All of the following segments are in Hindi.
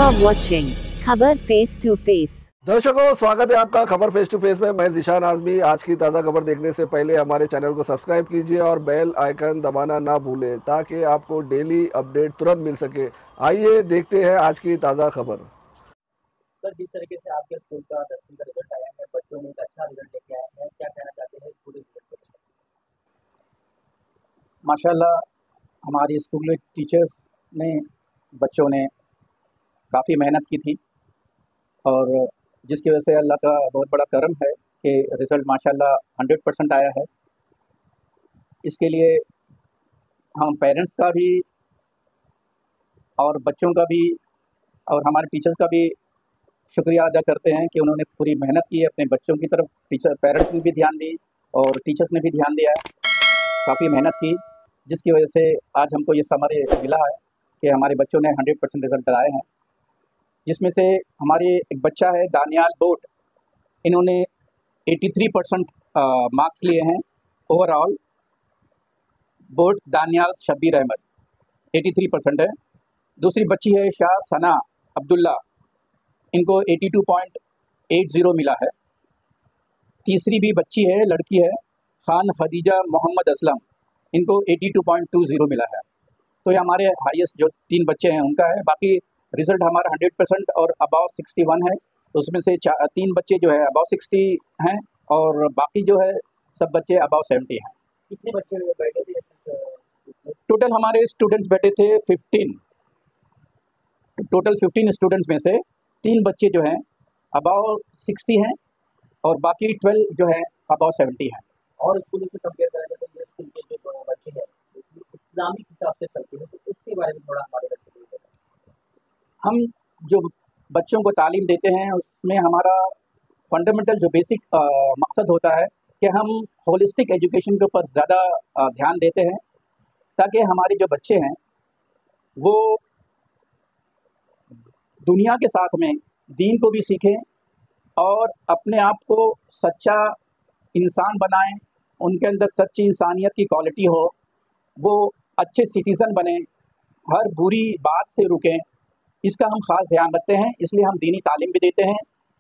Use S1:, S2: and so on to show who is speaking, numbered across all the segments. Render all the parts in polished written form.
S1: are watching खबर फेस टू फेस।
S2: दर्शकों, स्वागत है आपका खबर फेस टू फेस में। मैं ज़ीशान आज़मी। आज की ताज़ा खबर देखने से पहले हमारे चैनल को सब्सक्राइब कीजिए और बेल आइकन दबाना ना भूलें ताकि आपको डेली अपडेट तुरंत मिल सके। आइए देखते हैं आज की ताज़ा खबर।
S3: सर, जिस तरीके से आपके स्कूल का 10वीं का रिजल्ट आया है, बच्चों ने एक अच्छा रिजल्ट लेके आए हैं, क्या कहना चाहते हैं स्कूल रिजल्ट को लेकर?
S4: माशाल्लाह हमारी स्कूल के टीचर्स ने, बच्चों ने काफ़ी मेहनत की थी और जिसकी वजह से अल्लाह का बहुत बड़ा करम है कि रिज़ल्ट माशाल्लाह 100% आया है। इसके लिए हम पेरेंट्स का भी और बच्चों का भी और हमारे टीचर्स का भी शुक्रिया अदा करते हैं कि उन्होंने पूरी मेहनत की है अपने बच्चों की तरफ। पेरेंट्स ने भी ध्यान दी और टीचर्स ने भी ध्यान दिया है, काफ़ी मेहनत की, जिसकी वजह से आज हमको ये समरी मिला है कि हमारे बच्चों ने 100% रिज़ल्ट लाए हैं। जिसमें से हमारे एक बच्चा है दानियाल बोट, इन्होंने 83% मार्क्स लिए हैं ओवरऑल। बोट दानियाल शब्बीर अहमद 83% है। दूसरी बच्ची है शाह सना अब्दुल्ला, इनको 82.80 मिला है। तीसरी भी बच्ची है, लड़की है, खान खदीजा मोहम्मद असलम, इनको 82.20 मिला है। तो ये हमारे हाईएस्ट जो 3 बच्चे हैं उनका है। बाकी रिज़ल्ट हमारा 100% और अबाव 61 है। उसमें से 3 बच्चे जो है अबाव 60 हैं और बाकी जो है सब बच्चे अबाव 70 हैं।
S3: कितने बच्चे बैठे थे?
S4: टोटल हमारे स्टूडेंट्स बैठे थे 15। टोटल 15 स्टूडेंट्स में से 3 बच्चे जो हैं अबाव 60 हैं और बाकी 12 जो है अबाव 70 हैं।
S3: और स्कूल से कंपेयर करें तो ये स्कूल के जो बच्चे हैं इस्लामिक हिसाब से चलते हैं, तो उसके बारे में थोड़ा हमारे बच्चे को बताएं।
S4: हम जो बच्चों को तालीम देते हैं उसमें हमारा फंडामेंटल जो बेसिक मकसद होता है कि हम होलिस्टिक एजुकेशन के ऊपर ज़्यादा ध्यान देते हैं ताकि हमारे जो बच्चे हैं वो दुनिया के साथ में दीन को भी सीखें और अपने आप को सच्चा इंसान बनाएं, उनके अंदर सच्ची इंसानियत की क्वालिटी हो, वो अच्छे सिटीज़न बने, हर बुरी बात से रुकें। इसका हम ख़ास ध्यान रखते हैं, इसलिए हम दीनी तालीम भी देते हैं,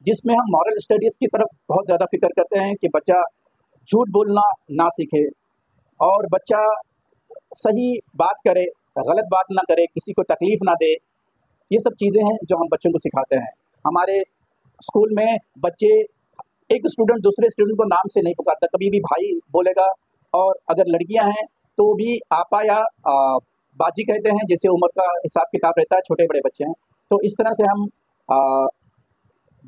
S4: जिसमें हम मॉरल स्टडीज़ की तरफ बहुत ज़्यादा फ़िक्र करते हैं कि बच्चा झूठ बोलना ना सीखे और बच्चा सही बात करे, गलत बात ना करे, किसी को तकलीफ़ ना दे। ये सब चीज़ें हैं जो हम बच्चों को सिखाते हैं। हमारे स्कूल में बच्चे, एक स्टूडेंट दूसरे स्टूडेंट को नाम से नहीं पुकारता, कभी भी भाई बोलेगा, और अगर लड़कियां हैं तो भी आपा या बाजी कहते हैं, जैसे उम्र का हिसाब किताब रहता है, छोटे बड़े बच्चे हैं। तो इस तरह से हम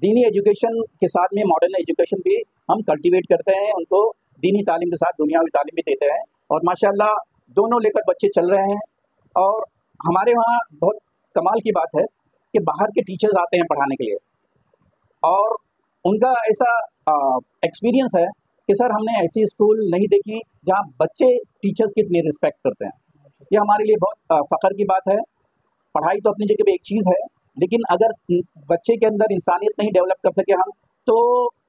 S4: दीनी एजुकेशन के साथ में मॉडर्न एजुकेशन भी हम कल्टीवेट करते हैं, उनको दीनी तालीम के साथ दुनियावी तालीम भी देते हैं और माशाल्लाह दोनों लेकर बच्चे चल रहे हैं। और हमारे वहाँ बहुत कमाल की बात है कि बाहर के टीचर्स आते हैं पढ़ाने के लिए और उनका ऐसा एक्सपीरियंस है कि सर हमने ऐसी स्कूल नहीं देखी जहाँ बच्चे टीचर्स की इतनी रिस्पेक्ट करते हैं। ये हमारे लिए बहुत फ़ख्र की बात है। पढ़ाई तो अपनी जगह पे एक चीज़ है, लेकिन अगर बच्चे के अंदर इंसानियत नहीं डेवलप कर सके हम, तो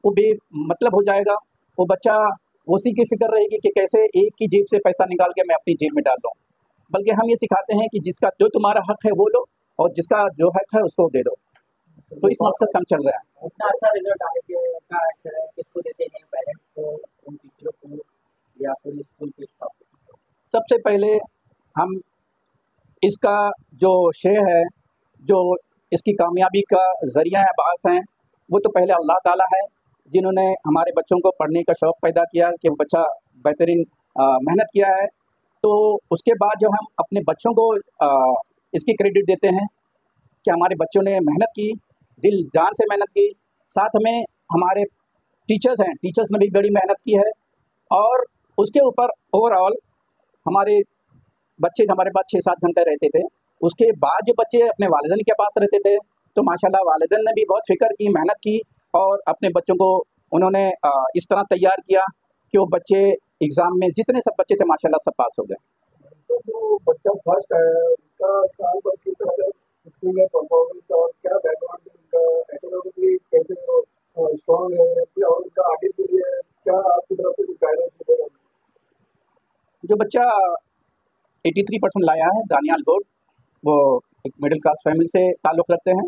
S4: वो बेमतलब हो जाएगा। वो बच्चा उसी की फ़िक्र रहेगी कि कैसे एक की जेब से पैसा निकाल के मैं अपनी जेब में डाल दूँ। बल्कि हम ये सिखाते हैं कि जिसका जो तुम्हारा हक़ है वो लो और जिसका जो हक़ है उसको दे दो। तो इस मकसद से हम चल रहे हैं।
S3: इतना अच्छा रिजल्ट आने के का श्रेय किसको देते हैं? पेरेंट्स को, उन टीचरों को, या पूरे स्कूल के स्टाफ को?
S4: सबसे पहले हम इसका जो श्रेय है, जो इसकी कामयाबी का ज़रिया है, बास हैं, वो तो पहले अल्लाह ताला है, जिन्होंने हमारे बच्चों को पढ़ने का शौक़ पैदा किया कि वो बच्चा बेहतरीन मेहनत किया है। तो उसके बाद जो हम अपने बच्चों को इसकी क्रेडिट देते हैं कि हमारे बच्चों ने मेहनत की, दिल जान से मेहनत की। साथ में हमारे टीचर्स हैं, टीचर्स ने भी बड़ी मेहनत की है और उसके ऊपर ओवरऑल हमारे बच्चे हमारे पास 6-7 घंटे रहते थे। उसके बाद जो बच्चे अपने वालिदैन के पास रहते थे, तो माशाल्लाह वालिदैन ने भी बहुत फ़िक्र की, मेहनत की और अपने बच्चों को उन्होंने इस तरह तैयार किया कि वो बच्चे एग्ज़ाम में जितने सब बच्चे थे माशाल्लाह सब पास हो गए।
S5: तो जो बच्चा फर्स्ट आया है उसका साल भर किस तरह स्कूल में परफॉर्मेंस और क्या बैकग्राउंड है उनका, एकेडमिकली कैसे स्ट्रॉन्ग है या और उनका आगे के लिए क्या आपकी तरफ से कुछ गाइडेंस मिलेगा?
S4: जो बच्चा 83% लाया है दानियाल बोट, वो एक मिडिल क्लास फैमिली से ताल्लुक़ रखते हैं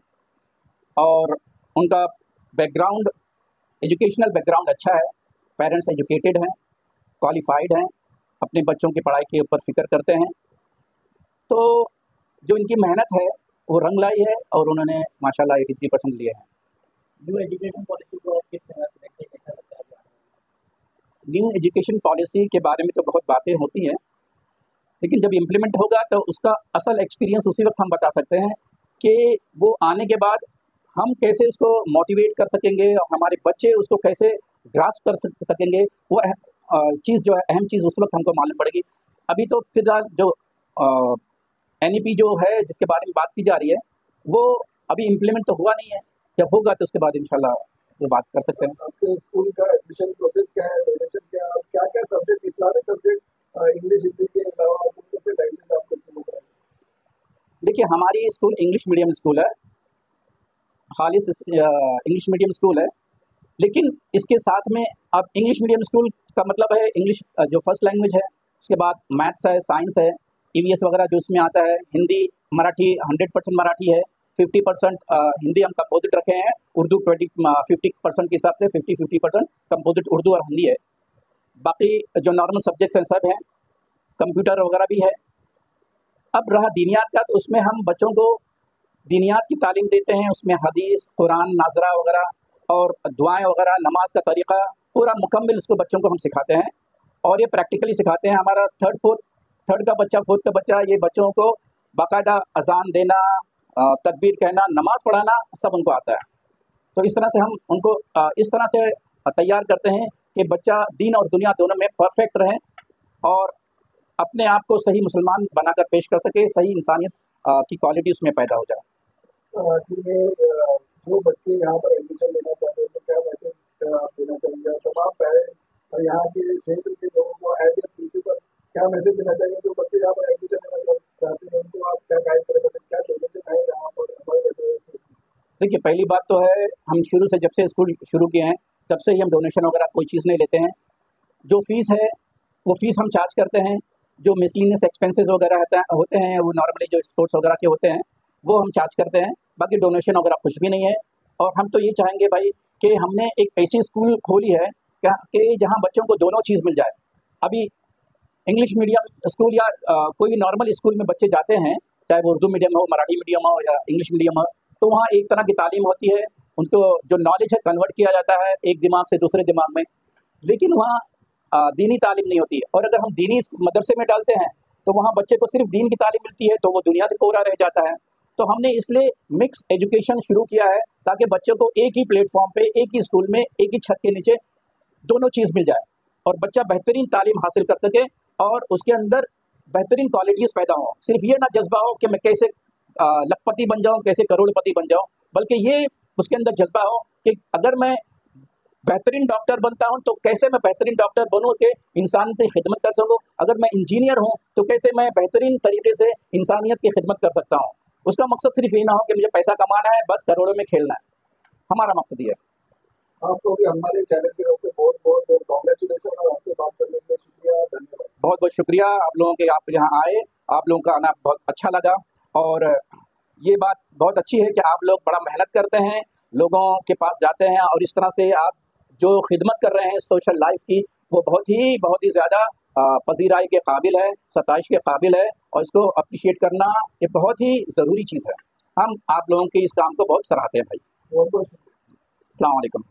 S4: और उनका बैकग्राउंड, एजुकेशनल बैकग्राउंड अच्छा है, पेरेंट्स एजुकेटेड हैं, क्वालिफाइड हैं, अपने बच्चों की पढ़ाई के ऊपर फ़िक्र करते हैं। तो जो इनकी मेहनत है वो रंग लाई है और उन्होंने माशाल्लाह 83% लिए हैं।
S3: न्यू एजुकेशन पॉलिसी को आप किस तरह से देखते हैं, कैसा लगता है आपको?
S4: न्यू एजुकेशन पॉलिसी के बारे में तो बहुत बातें होती हैं, लेकिन जब इम्प्लीमेंट होगा तो उसका असल एक्सपीरियंस उसी वक्त हम बता सकते हैं कि वो आने के बाद हम कैसे उसको मोटिवेट कर सकेंगे और हमारे बच्चे उसको कैसे ग्रास्प कर सकेंगे। वो चीज़ जो है, अहम चीज़ उस वक्त हमको मालूम पड़ेगी। अभी तो फिलहाल जो NEP जो है जिसके बारे में बात की जा रही है वो अभी इम्प्लीमेंट तो हुआ नहीं है। जब होगा तो उसके बाद इंशाल्लाह वो बात कर सकते हैं।
S5: आपके स्कूल का एडमिशन प्रोसेस क्या है, डोनेशन क्या है, क्या क्या सब्जेक्ट, सारे सब्जेक्ट इंग्लिश हिंदी के अलावा कौन से लैंग्वेज आपको स्कूल में?
S4: देखिए, हमारी स्कूल इंग्लिश मीडियम स्कूल है, खालिस इंग्लिश मीडियम स्कूल है, लेकिन इसके साथ में अब इंग्लिश मीडियम स्कूल का मतलब है इंग्लिश जो फर्स्ट लैंग्वेज है, उसके बाद मैथ्स है, साइंस है, EVS वगैरह जो इसमें आता है, हिंदी, मराठी 100% मराठी है, 50% हिंदी हम कंपोजिट रखे हैं, उर्दू 50% के हिसाब से 50% कंपोजिट उर्दू और हिंदी है। बाकी जो नॉर्मल सब्जेक्ट्स हैं सब हैं, कंप्यूटर वगैरह भी है। अब रहा दीनियात का, तो उसमें हम बच्चों को दीनियात की तालीम देते हैं, उसमें हदीस, कुरान, नाजरा वगैरह और दुआएं वगैरह, नमाज का तरीक़ा पूरा मुकम्मल उसको बच्चों को हम सिखाते हैं और ये प्रैक्टिकली सिखाते हैं। हमारा थर्ड का बच्चा, फोर्थ का बच्चा, ये बच्चों को बाकायदा अजान देना, तकबीर कहना, नमाज पढ़ाना सब उनको आता है। तो इस तरह से हम उनको इस तरह से तैयार करते हैं कि बच्चा दीन और दुनिया दोनों में परफेक्ट रहे और अपने आप को सही मुसलमान बनाकर पेश कर सके, सही इंसानियत की क्वालिटी उसमें पैदा हो जाए।
S5: जो बच्चे यहाँ पर एडमिशन लेना चाहते हैं तो क्या मैसेज देना चाहिए, और तमाम पेरेंट्स और यहाँ के क्षेत्र के लोगों को एज ए प्रिंसिपल क्या मैसेज देना चाहिए? जो बच्चे यहाँ पर एडमिशन लेना चाहते हैं उनको आप क्या गाइड करेंगे, क्या डोनेशन है यहाँ पर हमारे?
S4: देखिए, पहली बात तो है, हम शुरू से जब से स्कूल शुरू किए हैं तब से ही हम डोनेशन वगैरह कोई चीज़ नहीं लेते हैं। जो फ़ीस है वो फ़ीस हम चार्ज करते हैं, जो मिसलिनियस एक्सपेंसेस वगैरह होते हैं वो नॉर्मली जो स्पोर्ट्स वगैरह के होते हैं वो हम चार्ज करते हैं, बाकी डोनेशन वगैरह कुछ भी नहीं है। और हम तो ये चाहेंगे भाई कि हमने एक ऐसी स्कूल खोली है कि जहाँ बच्चों को दोनों चीज़ मिल जाए। अभी इंग्लिश मीडियम स्कूल या कोई भी नॉर्मल स्कूल में बच्चे जाते हैं, चाहे वो उर्दू मीडियम हो, मराठी मीडियम हो या इंग्लिश मीडियम हो, तो वहाँ एक तरह की तालीम होती है, उनको जो नॉलेज है कन्वर्ट किया जाता है एक दिमाग से दूसरे दिमाग में, लेकिन वहाँ दीनी तालीम नहीं होती है। और अगर हम दीनी मदरसे में डालते हैं तो वहाँ बच्चे को सिर्फ दीन की तालीम मिलती है, तो वो दुनिया से कोरा रह जाता है। तो हमने इसलिए मिक्स एजुकेशन शुरू किया है ताकि बच्चों को एक ही प्लेटफॉर्म पे, एक ही स्कूल में, एक ही छत के नीचे दोनों चीज़ मिल जाए और बच्चा बेहतरीन तालीम हासिल कर सके और उसके अंदर बेहतरीन क्वालिटीज़ पैदा हो। सिर्फ ये ना जज्बा हो कि मैं कैसे लखपति बन जाऊँ, कैसे करोड़पति बन जाऊँ, बल्कि ये उसके अंदर जज्बा हो कि अगर मैं बेहतरीन डॉक्टर बनता हूं तो कैसे मैं बेहतरीन डॉक्टर बनूं कि इंसान की खिदमत कर सकूं। अगर मैं इंजीनियर हूं तो कैसे मैं बेहतरीन तरीके से इंसानियत की खिदमत कर सकता हूं। उसका मकसद सिर्फ ये ना हो कि मुझे पैसा कमाना है, बस करोड़ों में खेलना है। हमारा मकसद ये है।
S5: आपको भी हमारे चैनल की तरफ से बहुत बहुत कॉन्ग्रेचुलेशन और आपसे बात करने के लिए शुक्रिया, धन्यवाद।
S4: बहुत बहुत शुक्रिया आप लोगों के, आप यहाँ आए, आप लोगों का आना बहुत अच्छा लगा और ये बात बहुत अच्छी है कि आप लोग बड़ा मेहनत करते हैं, लोगों के पास जाते हैं और इस तरह से आप जो खिदमत कर रहे हैं सोशल लाइफ की, वो बहुत ही ज़्यादा पजीराई के काबिल है, सताइश के काबिल है और इसको अप्रिशिएट करना ये बहुत ही ज़रूरी चीज़ है। हम आप लोगों के इस काम को बहुत सराहते हैं भाई।
S5: बहुत बहुत शुक्रिया।
S4: अस्सलाम वालेकुम।